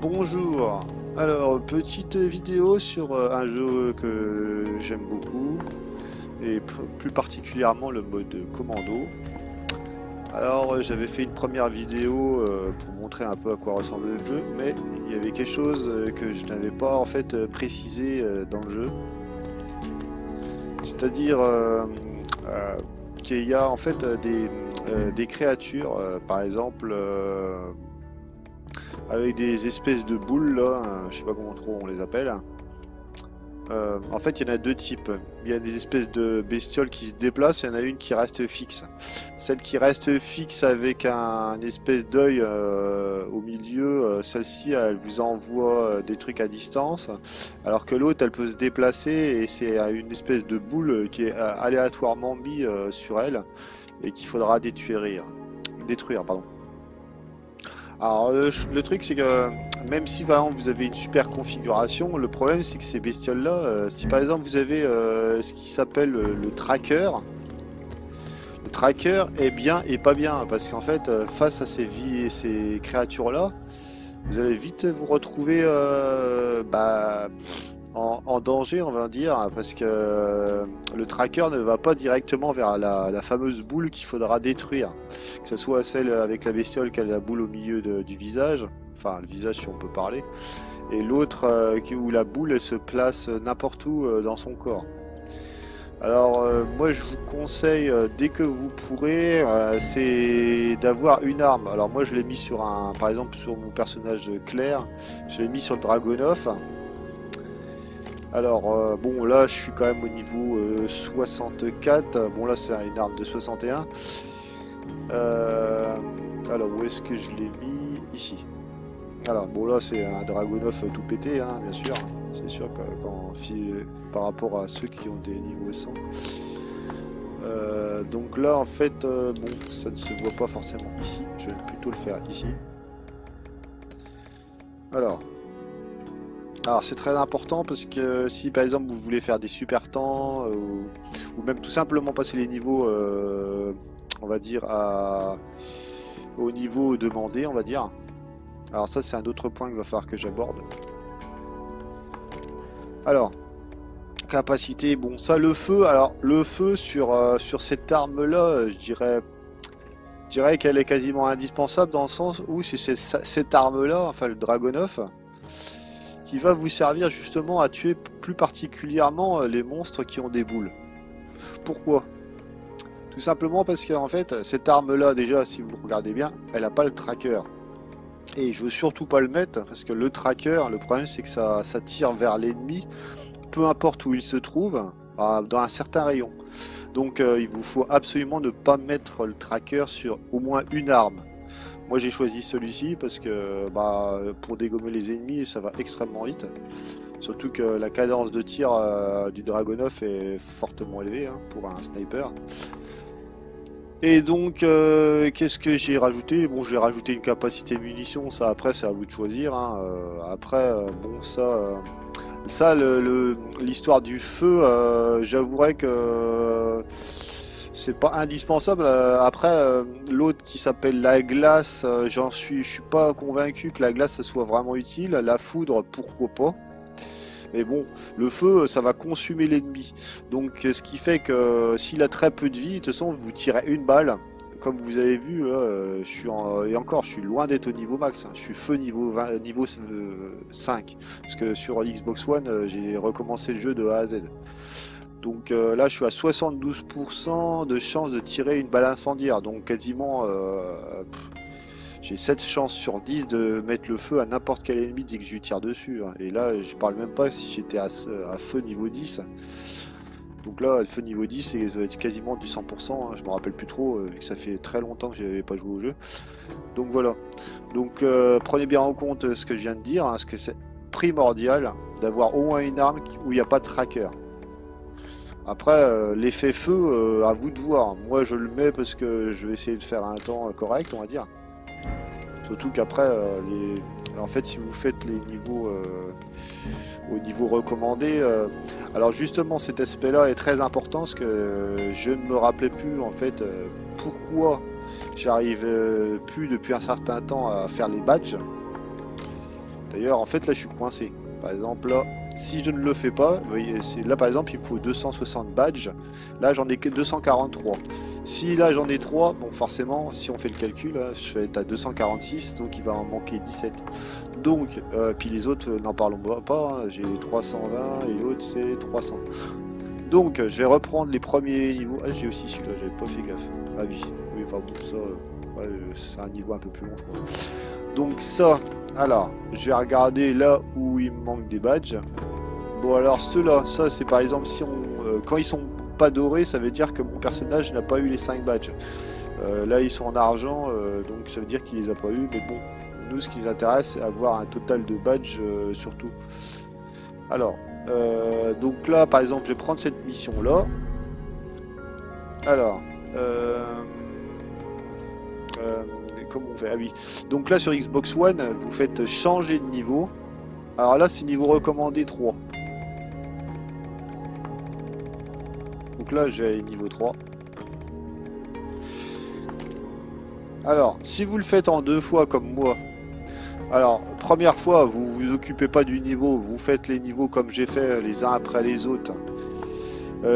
Bonjour. Alors, petite vidéo sur un jeu que j'aime beaucoup et plus particulièrement le mode commando. Alors, j'avais fait une première vidéo pour montrer un peu à quoi ressemblait le jeu, mais il y avait quelque chose que je n'avais pas en fait précisé dans le jeu. C'est-à-dire qu'il y a en fait des créatures, par exemple avec des espèces de boules là, je sais pas comment trop on les appelle. En fait, il y en a deux types. Il y a des espèces de bestioles qui se déplacent, il y en a une qui reste fixe. Celle qui reste fixe avec un espèce d'œil au milieu, celle-ci, elle vous envoie des trucs à distance, alors que l'autre, elle peut se déplacer et c'est une espèce de boule qui est aléatoirement mise sur elle et qu'il faudra détruire. Détruire, pardon. Alors le truc c'est que même si vraiment vous avez une super configuration, le problème c'est que ces bestioles là, si par exemple vous avez ce qui s'appelle le tracker est bien et pas bien parce qu'en fait face à ces créatures là, vous allez vite vous retrouver en danger, on va dire, parce que le tracker ne va pas directement vers la fameuse boule qu'il faudra détruire. Que ce soit celle avec la bestiole qui a la boule au milieu du visage, enfin le visage si on peut parler, et l'autre où la boule elle se place n'importe où dans son corps. Alors moi je vous conseille dès que vous pourrez, c'est d'avoir une arme. Alors moi je l'ai mis sur par exemple sur mon personnage Claire, je l'ai mis sur le Dragonov. Alors bon là je suis quand même au niveau 64, bon là c'est une arme de 61. Alors où est-ce que je l'ai mis? Ici. Alors bon là c'est un Dragonov tout pété hein, bien sûr. C'est sûr que par rapport à ceux qui ont des niveaux 100. Donc là en fait bon ça ne se voit pas forcément ici, je vais plutôt le faire ici. Alors c'est très important parce que si par exemple vous voulez faire des super temps ou même tout simplement passer les niveaux on va dire au niveau demandé on va dire. Alors ça c'est un autre point qu'il va falloir que j'aborde. Alors capacité, bon ça le feu, alors le feu sur cette arme là je dirais qu'elle est quasiment indispensable dans le sens où c'est cette arme là, enfin le Dragonov, qui va vous servir justement à tuer plus particulièrement les monstres qui ont des boules. Pourquoi? Tout simplement parce qu'en fait, cette arme-là, déjà, si vous regardez bien, elle n'a pas le tracker. Et je veux surtout pas le mettre, parce que le tracker, le problème c'est que ça tire vers l'ennemi, peu importe où il se trouve, dans un certain rayon. Donc il vous faut absolument ne pas mettre le tracker sur au moins une arme. Moi j'ai choisi celui-ci parce que pour dégommer les ennemis ça va extrêmement vite. Surtout que la cadence de tir du Dragonov est fortement élevée hein, pour un sniper. Et donc qu'est-ce que j'ai rajouté? Bon j'ai rajouté une capacité de munitions, ça après c'est à vous de choisir. Hein. Après bon ça l'histoire du feu, j'avouerais que c'est pas indispensable. Après, l'autre qui s'appelle la glace, je suis pas convaincu que la glace ça soit vraiment utile. La foudre, pourquoi pas. Mais bon, le feu, ça va consumer l'ennemi. Donc, ce qui fait que s'il a très peu de vie, de toute façon, vous tirez une balle. Comme vous avez vu, là, et encore, je suis loin d'être au niveau max. Hein. Je suis feu niveau 5. Parce que sur Xbox One, j'ai recommencé le jeu de A à Z. Donc là je suis à 72% de chance de tirer une balle incendiaire, donc quasiment j'ai 7 chances sur 10 de mettre le feu à n'importe quel ennemi dès que je lui tire dessus. Hein. Et là je parle même pas si j'étais à feu niveau 10. Donc là feu niveau 10 ça va être quasiment du 100%, hein. Je me rappelle plus trop vu que ça fait très longtemps que j'avais pas joué au jeu. Donc voilà. Donc prenez bien en compte ce que je viens de dire, hein, parce que c'est primordial d'avoir au moins une arme où il n'y a pas de tracker. Après, l'effet feu, à vous de voir. Moi, je le mets parce que je vais essayer de faire un temps correct, on va dire. Surtout qu'après, en fait, si vous faites les niveaux au niveau recommandé, alors justement, cet aspect-là est très important parce que je ne me rappelais plus, en fait, pourquoi j'arrive plus depuis un certain temps à faire les badges. D'ailleurs, en fait, là, je suis coincé. Par exemple, là, si je ne le fais pas, vous voyez, là, par exemple, il me faut 260 badges. Là, j'en ai que 243. Si là, j'en ai 3, bon, forcément, si on fait le calcul, là, je vais être à 246, donc il va en manquer 17. Donc, puis les autres, n'en parlons pas, hein, j'ai 320 et l'autre, c'est 300. Donc, je vais reprendre les premiers niveaux. Ah, j'ai aussi celui-là, j'avais pas fait gaffe. Ah oui, oui, enfin bon, ça, ouais, c'est un niveau un peu plus long, je crois. Donc ça, alors, je vais regarder là où il me manque des badges. Bon, alors ceux-là, ça c'est par exemple, si on, quand ils sont pas dorés, ça veut dire que mon personnage n'a pas eu les 5 badges. Là, ils sont en argent, donc ça veut dire qu'il les a pas eu. Mais bon, nous, ce qui nous intéresse, c'est avoir un total de badges surtout. Alors, donc là, par exemple, je vais prendre cette mission-là. Alors, comment on fait? Ah oui. Donc là, sur Xbox One, vous faites changer de niveau. Alors là, c'est niveau recommandé 3. Donc là, j'ai niveau 3. Alors, si vous le faites en 2 fois comme moi, alors, première fois, vous vous occupez pas du niveau, vous faites les niveaux comme j'ai fait, les uns après les autres,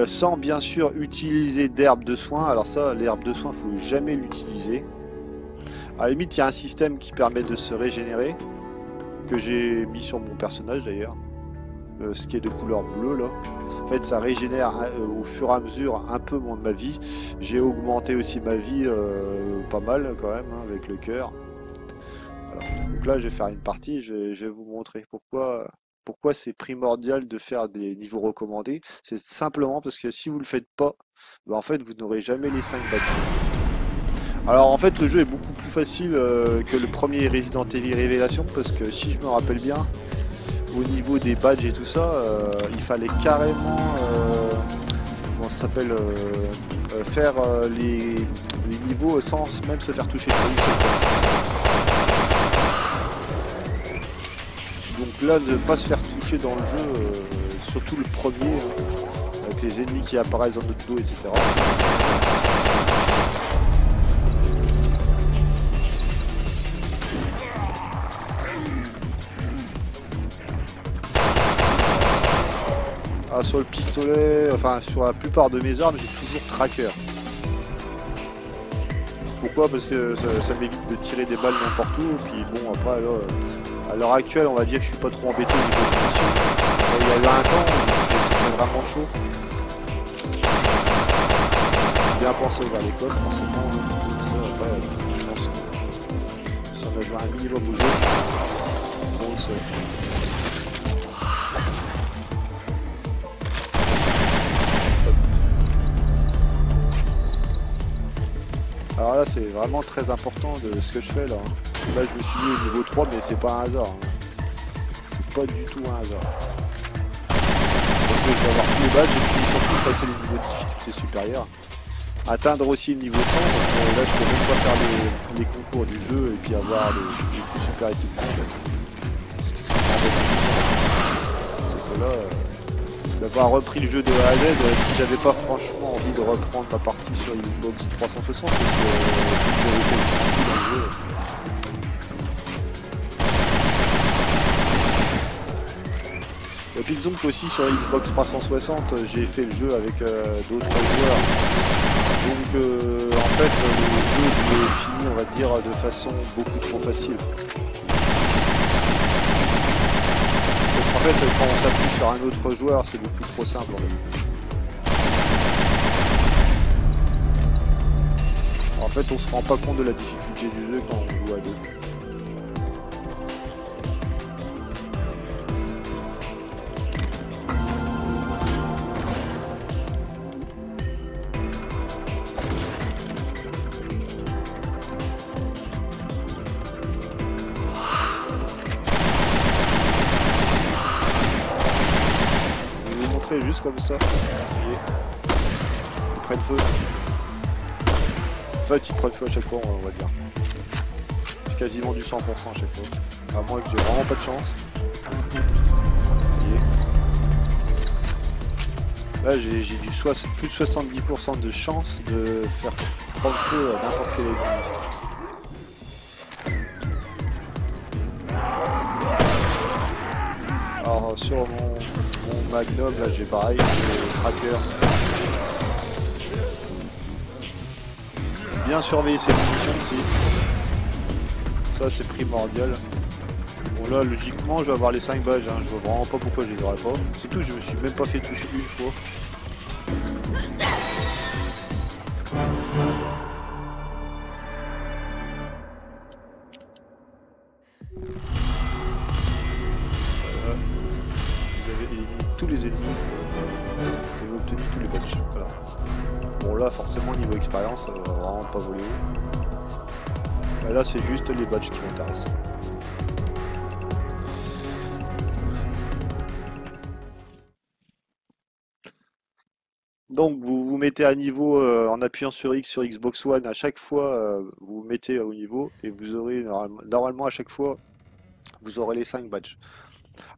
sans bien sûr utiliser d'herbe de soin. Alors ça, l'herbe de soin, il faut jamais l'utiliser. À la limite, il y a un système qui permet de se régénérer, que j'ai mis sur mon personnage d'ailleurs, ce qui est de couleur bleue là. En fait, ça régénère au fur et à mesure un peu ma vie. J'ai augmenté aussi ma vie pas mal quand même, hein, avec le cœur. Voilà. Donc là, je vais faire une partie, je vais vous montrer pourquoi c'est primordial de faire des niveaux recommandés. C'est simplement parce que si vous le faites pas, ben en fait, vous n'aurez jamais les 5 badges. Alors en fait, le jeu est beaucoup plus facile que le premier Resident Evil Révélation, parce que si je me rappelle bien, au niveau des badges et tout ça, il fallait carrément comment ça s'appelle, faire les niveaux sans même se faire toucher. Donc là, ne pas se faire toucher dans le jeu, surtout le premier, hein, avec les ennemis qui apparaissent dans notre dos, etc. Ah, sur le pistolet, enfin sur la plupart de mes armes, j'ai toujours tracker. Pourquoi? Parce que ça m'évite de tirer des balles n'importe où. Et puis bon, après, là, à l'heure actuelle, on va dire que je suis pas trop embêté au niveau de mission. Il y a eu un temps où c'était vraiment chaud. Bien pensé vers les codes, forcément. Ça, après, je pense que si on a joué un minimum au jeu, on le sait. Alors là, c'est vraiment très important de ce que je fais là. Là, je me suis mis au niveau 3, mais c'est pas un hasard. Hein. C'est pas du tout un hasard. Parce que je vais avoir tous les badges et puis surtout passer les niveaux de difficulté supérieure. Atteindre aussi le niveau 100, parce que là, je peux même pas faire les concours du jeu et puis avoir les plus super équipements. C'est que là, d'avoir repris le jeu de A à Z, si j'avais pas franchement envie de reprendre ma partie sur Xbox 360, parce que j'avais quasiment tout dans le jeu. Et puis disons que aussi sur Xbox 360, j'ai fait le jeu avec d'autres joueurs. Donc en fait, le jeu je l'ai fini, on va dire, de façon beaucoup trop facile. Parce qu'en fait, quand on s'appuie sur un autre joueur, c'est beaucoup trop simple en fait. En fait, on se rend pas compte de la difficulté du jeu quand on joue à deux. Juste comme ça, et ils prennent feu. En fait, ils prennent feu à chaque fois, on va dire. C'est quasiment du 100% à chaque fois. À moins que j'ai vraiment pas de chance. Là, j'ai du plus de 70% de chance de faire prendre feu à n'importe quel ennemi. sur mon Magnum, là j'ai pareil, le tracker. Bien surveiller ses munitions aussi. Ça c'est primordial. Bon là logiquement je vais avoir les 5 badges, hein. Je vois vraiment pas pourquoi je les aurais pas. Surtout je me suis même pas fait toucher une fois. Vous avez éliminé tous les ennemis. Vous avez obtenu tous les badges. Voilà. Bon là forcément niveau expérience ça va vraiment pas voler haut. Là c'est juste les badges qui m'intéressent. Donc vous vous mettez à niveau en appuyant sur X sur Xbox One, à chaque fois vous vous mettez au niveau et vous aurez normalement à chaque fois vous aurez les 5 badges.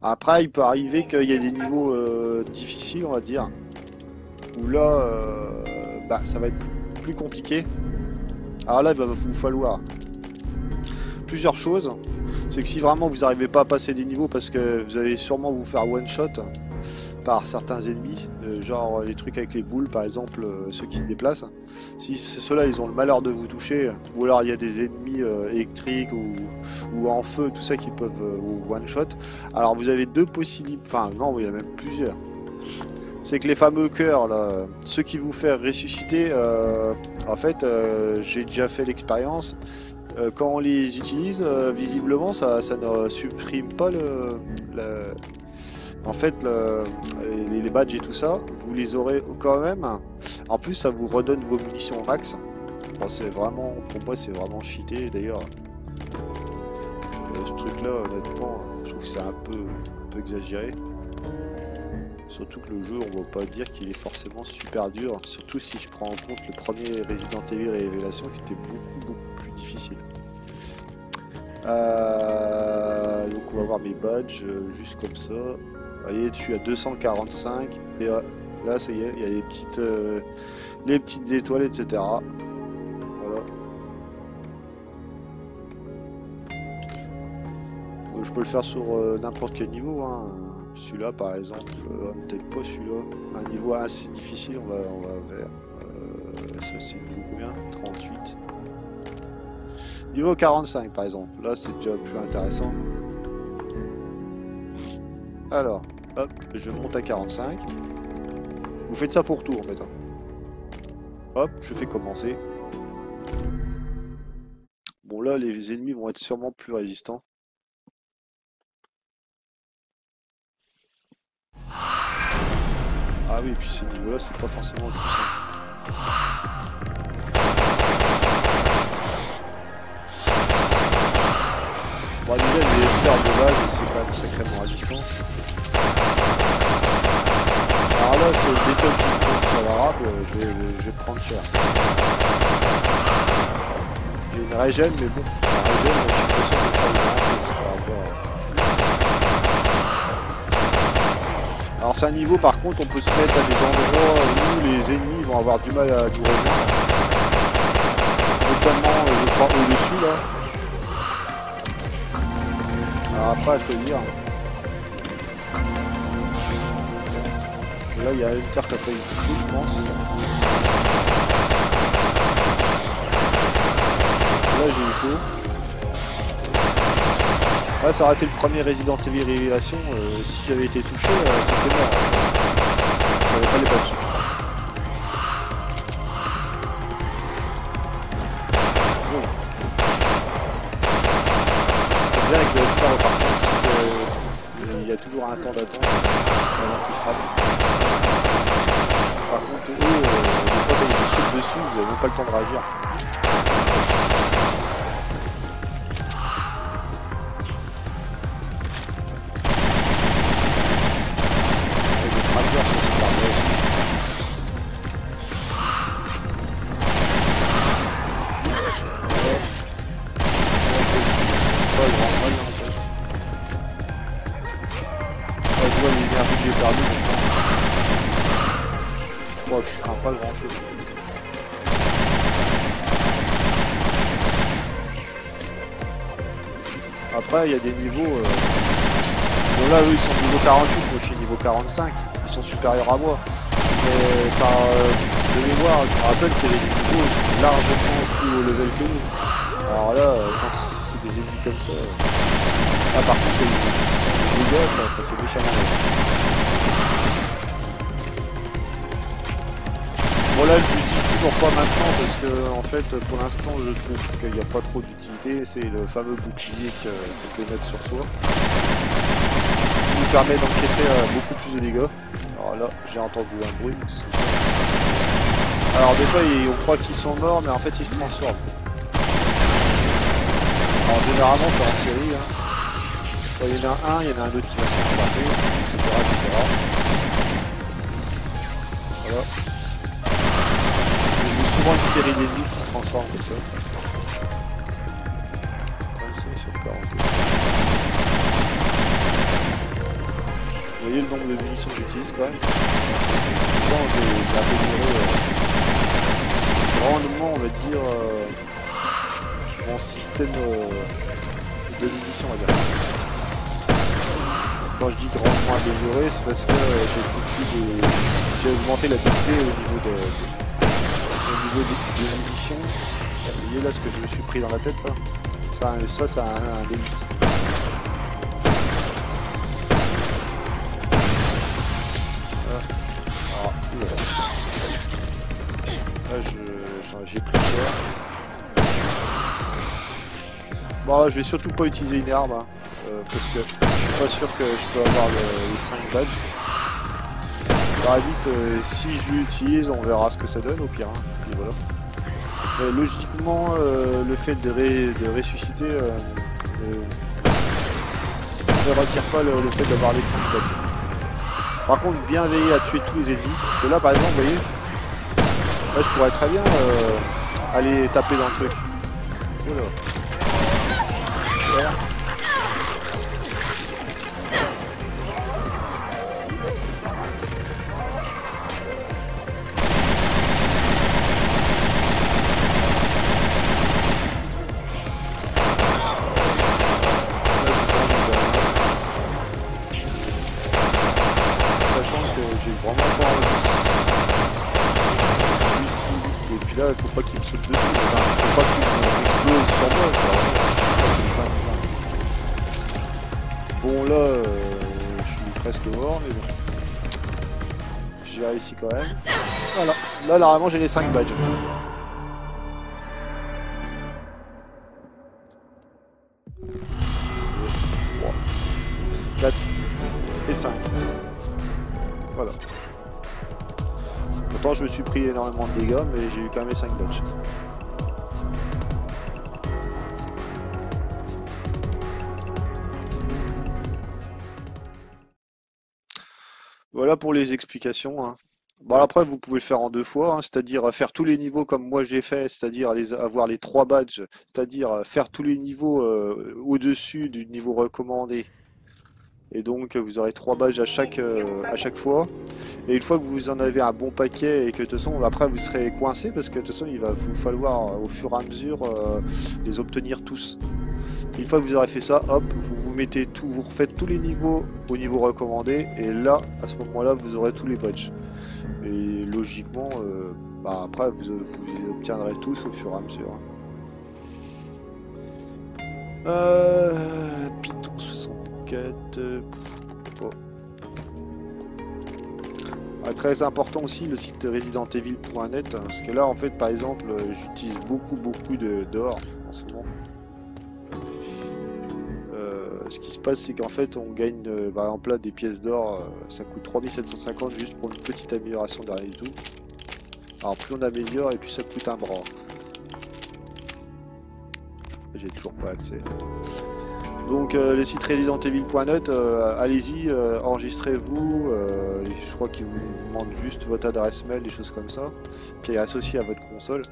Après il peut arriver qu'il y ait des niveaux difficiles on va dire, où là bah, ça va être plus compliqué. Alors là il va vous falloir plusieurs choses. C'est que si vraiment vous n'arrivez pas à passer des niveaux parce que vous allez sûrement vous faire one shot par certains ennemis, genre les trucs avec les boules par exemple, ceux qui se déplacent. Si ceux-là ils ont le malheur de vous toucher, ou alors il y a des ennemis électriques ou en feu, tout ça qui peuvent one shot. Alors vous avez deux possibilités, enfin non, il y en a même plusieurs. C'est que les fameux cœurs, là, ceux qui vous font ressusciter, en fait j'ai déjà fait l'expérience. Quand on les utilise, visiblement ça ne supprime pas en fait les badges et tout ça, vous les aurez quand même. En plus ça vous redonne vos munitions au max. Bon, c'est vraiment, pour moi c'est vraiment cheaté d'ailleurs. Ce truc là honnêtement je trouve que c'est un peu exagéré. Surtout que le jeu on va pas dire qu'il est forcément super dur, surtout si je prends en compte le premier Resident Evil Révélation qui était beaucoup plus difficile. Donc on va voir mes badges juste comme ça. Vous voyez, je suis à 245 et là ça y est, il y a les petites étoiles, etc. Voilà. Donc, je peux le faire sur n'importe quel niveau, hein. Celui-là par exemple, peut-être pas celui-là. Un niveau assez difficile, on va vers. Ça c'est niveau combien? 38. Niveau 45 par exemple, là c'est déjà plus intéressant. Alors, hop, je monte à 45. Vous faites ça pour tout en fait. Hop, je fais commencer. Bon là les ennemis vont être sûrement plus résistants. Ah oui, et puis ce niveau là c'est pas forcément le plus simple. Bon déjà les fleurs de base c'est quand même sacrément résistant. Alors là c'est des seuls qui me font favorable, je vais prendre cher. J'ai une régène mais bon, la régène je suis pas sûr de faire grand chose. Alors c'est un niveau par contre on peut se mettre à des endroits où les ennemis vont avoir du mal à nous rejoindre. Notamment je crois au-dessus là. Alors après à choisir. Là il y a une terre qui a failli toucher je pense. Là j'ai eu chaud. Là ça aurait été le premier Resident Evil Révélation, si j'avais été touché c'était mort. J'avais pas les badges. Bon. C'est bien avec le Star par contre, il y a toujours un temps d'attente avant qu'il frappe. Par contre, eux, des fois quand ils sautent dessus, vous n'avez même pas le temps de réagir. Je crois que je crains pas grand chose. Après il y a des niveaux Bon là eux ils sont niveau 48, moi je suis niveau 45, ils sont supérieurs à moi. Mais par de mémoire, je me rappelle qu'il y avait des niveaux largement plus haut level que nous. Alors là, quand c'est des ennemis comme ça, là par contre les dégâts, ça fait méchamment mal. Bon là je l'utilise toujours pas maintenant parce que en fait pour l'instant je trouve qu'il n'y a pas trop d'utilité, c'est le fameux bouclier qu'on peut mettre sur soi. Qui nous permet d'encaisser beaucoup plus de dégâts. Alors là j'ai entendu un bruit. Alors des fois on croit qu'ils sont morts mais en fait ils se transforment. Alors généralement c'est en série. Hein. Quand il y en a un, il y en a un autre qui va se transformer, etc. Voilà. Souvent une série d'ennemis qui se transforment comme ça. 25 sur 40. Vous voyez le nombre de munitions que j'utilise quand même. Bon, j'ai amélioré grandement, on va dire, mon système de munitions, on va dire. Quand je dis grandement amélioré, c'est parce que j'ai augmenté la dictée au niveau des munitions. Vous voyez là ce que je me suis pris dans la tête là. Ça a un limite. Là j'ai pris cher. Bon là je vais surtout pas utiliser une arme hein, parce que je suis pas sûr que je peux avoir les 5 badges. Par la vite si je l'utilise on verra ce que ça donne au pire. Hein. Et voilà. Logiquement le fait de ressusciter ne retire pas le fait d'avoir les 5 badges. Par contre bien veiller à tuer tous les ennemis parce que là par exemple vous voyez là je pourrais très bien aller taper dans le truc. Voilà. Voilà. Là, il faut pas qu'il me saute dessus, enfin, faut pas qu'il explose sur moi, ça. Bon là, je suis presque mort, mais bon. J'ai réussi quand même. Voilà, là normalement j'ai les 5 badges. 3, 4 et 5. Voilà. Pourtant je me suis pris énormément de dégâts mais j'ai eu quand même les 5 badges. Voilà pour les explications. Hein. Bon après vous pouvez le faire en 2 fois, hein, c'est-à-dire faire tous les niveaux comme moi j'ai fait, c'est-à-dire avoir les 3 badges, c'est-à-dire faire tous les niveaux au-dessus du niveau recommandé. Et donc vous aurez 3 badges à chaque fois. Et une fois que vous en avez un bon paquet et que de toute façon après vous serez coincé parce que de toute façon il va vous falloir au fur et à mesure les obtenir tous. Une fois que vous aurez fait ça, hop, vous mettez tout, vous refaites tous les niveaux au niveau recommandé et là à ce moment-là vous aurez tous les badges. Et logiquement après vous les obtiendrez tous au fur et à mesure. Python 64. Oh. Très important aussi le site residentevil.net parce que là en fait par exemple j'utilise beaucoup d'or en ce moment. Ce qui se passe c'est qu'en fait on gagne par exemple là des pièces d'or, ça coûte 3750 juste pour une petite amélioration derrière tout. Alors plus on améliore et plus ça coûte un bras. J'ai toujours pas accès. Donc le site residentevil.net, allez-y, enregistrez-vous, je crois qu'il vous demande juste votre adresse mail, des choses comme ça, puis associé à votre console.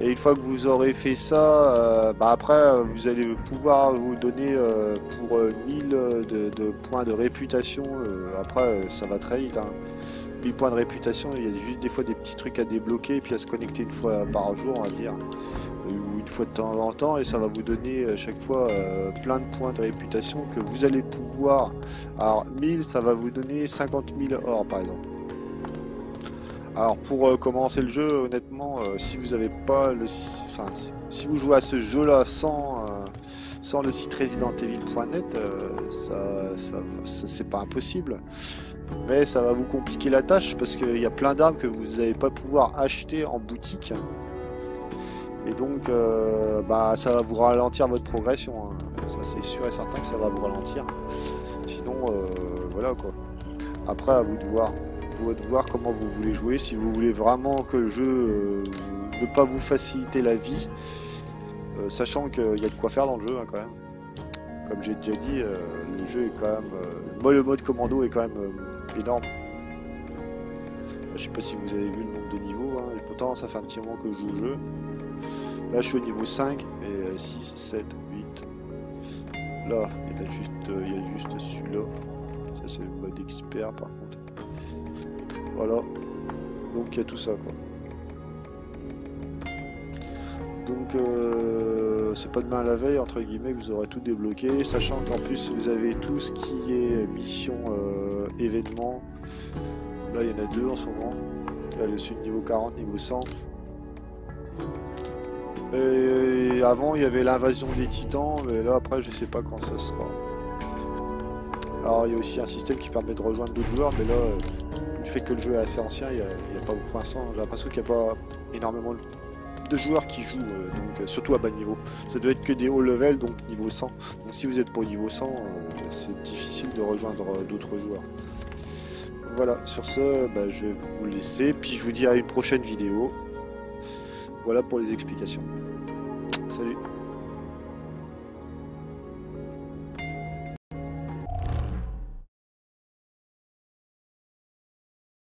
Et une fois que vous aurez fait ça, après vous allez pouvoir vous donner pour 1000 de points de réputation, après ça va très vite. Hein. 1000 points de réputation, il y a juste des fois des petits trucs à débloquer et puis à se connecter une fois par jour on va dire. Ou une fois de temps en temps, et ça va vous donner à chaque fois plein de points de réputation que vous allez pouvoir. Alors 1000, ça va vous donner 50 000 or par exemple. Alors pour commencer le jeu, honnêtement, si vous avez pas le, enfin, si vous jouez à ce jeu-là sans le site residentevil.net, c'est pas impossible. Mais ça va vous compliquer la tâche parce qu'il y a plein d'armes que vous n'allez pas pouvoir acheter en boutique. Et donc bah, ça va vous ralentir votre progression. Hein. Ça c'est sûr et certain que ça va vous ralentir. Sinon voilà quoi. Après à vous de voir comment vous voulez jouer. Si vous voulez vraiment que le jeu ne pas vous faciliter la vie, sachant qu'il y a de quoi faire dans le jeu hein, quand même. Comme j'ai déjà dit, le jeu est quand même... le mode commando est quand même énorme. Je sais pas si vous avez vu le nombre de niveaux, hein, et pourtant ça fait un petit moment que je joue au jeu. Là je suis au niveau 5, et 6, 7, 8. Là, il y a juste celui-là. Ça c'est le mode expert par contre. Voilà. Donc il y a tout ça quoi. Donc c'est pas demain à la veille entre guillemets que vous aurez tout débloqué, sachant qu'en plus vous avez tout ce qui est mission événement. Là il y en a deux en ce moment. Là le sud niveau 40, niveau 100. Et avant il y avait l'invasion des titans, mais là après je sais pas quand ça sera. Alors il y a aussi un système qui permet de rejoindre d'autres joueurs, mais là du fait que le jeu est assez ancien, il y a pas pour l'instant, j'ai l'impression qu'il n'y a pas énormément de joueurs qui jouent, donc surtout à bas niveau. Ça doit être que des haut level, donc niveau 100. Donc si vous êtes pas au niveau 100, c'est difficile de rejoindre d'autres joueurs. Voilà, sur ce, bah, je vais vous laisser, puis je vous dis à une prochaine vidéo. Voilà pour les explications. Salut!